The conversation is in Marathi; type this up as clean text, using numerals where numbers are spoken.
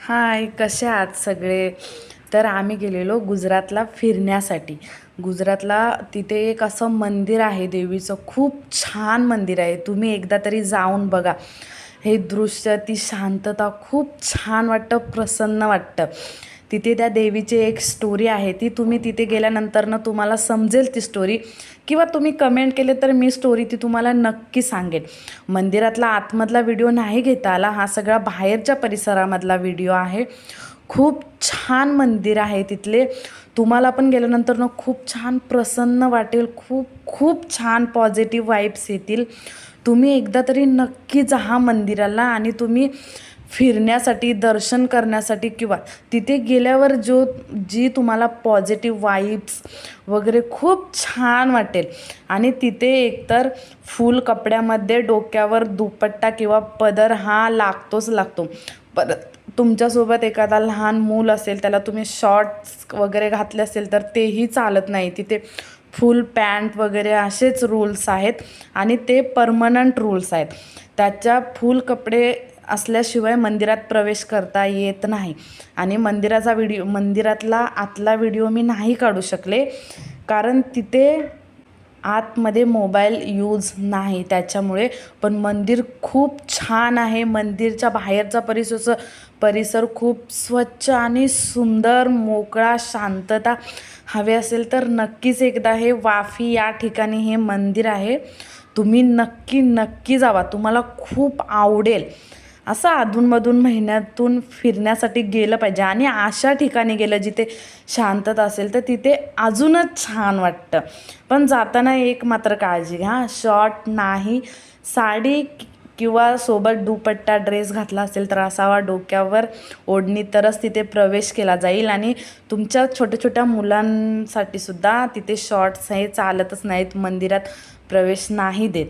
हाय, कसे आहात सगळे? तर आम्ही गेलेलो गुजरातला फिरण्यासाठी. गुजरातला तिथे एक असं मंदिर आहे देवीचं, खूप छान मंदिर आहे. तुम्ही एकदा तरी जाऊन बघा. हे दृश्य, ती शांतता खूप छान वाटतं, प्रसन्न वाटतं. तिथे त्या देवीची एक स्टोरी आहे, ती तुम्ही तिथे गेल्यानंतर ना तुम्हाला समजेल ती स्टोरी, किंवा तुम्ही कमेंट केले तर मी स्टोरी ती तुम्हाला नक्की सांगेन. मंदिरातला आतमधला व्हिडिओ नाही घेता आला, हा सगळा बाहेरच्या परिसरामधला व्हिडिओ आहे. खूप छान मंदिर आहे तिथले. तुम्हाला पण गेल्यानंतर ना खूप छान प्रसन्न वाटेल, खूप खूप छान पॉझिटिव्ह वाईब्स येतील. तुम्ही एकदा तरी नक्की जा मंदिराला, आणि तुम्ही फिरण्यासाठी, दर्शन करण्यासाठी, किंवा तिथे गेल्यावर जी तुम्हाला पॉझिटिव्ह वाईब्स वगैरे खूप छान वाटेल. आणि तिथे एकतर फुल कपड्यामध्ये डोक्यावर दुपट्टा किंवा पदर हा लागतोच लागतो. परत तुमच्यासोबत एखादा लहान मूल असेल, त्याला तुम्ही शॉर्ट्स वगैरे घातले असेल तर तेही चालत नाही. तिथे फुल पॅन्ट वगैरे असेच रूल्स आहेत, आणि ते परमनंट रूल्स आहेत. त्याच्या फुल कपडे असल्याशिवाय मंदिरात प्रवेश करता येत नाही. आणि मंदिरातला आतला व्हिडिओ मी नाही काढू शकले, कारण तिथे आतमध्ये मोबाईल यूज नाही त्याच्यामुळे. पण मंदिर खूप छान आहे. मंदिरच्या बाहेरचा परिसर खूप स्वच्छ आणि सुंदर, मोकळा, शांतता हवे असेल तर नक्कीच एकदा हे वाफी या ठिकाणी हे मंदिर आहे. तुम्ही नक्की नक्की जावा, तुम्हाला खूप आवडेल. असं अधूनमधून महिन्यातून फिरण्यासाठी गेलं पाहिजे, आणि अशा ठिकाणी गेलं जिथे शांतता असेल तर तिथे अजूनच छान वाटतं. पण जाताना एक मात्र काळजी घ्या, शॉर्ट नाही, साडी किंवा सोबत दुपट्टा ड्रेस घातला असेल तर असावा, डोक्यावर ओढणी, तरच तिथे प्रवेश केला जाईल. आणि तुमच्या छोट्या छोट्या मुलांसाठी सुद्धा तिथे शॉर्ट्स हे चालतच नाहीत, मंदिरात प्रवेश नाही देत.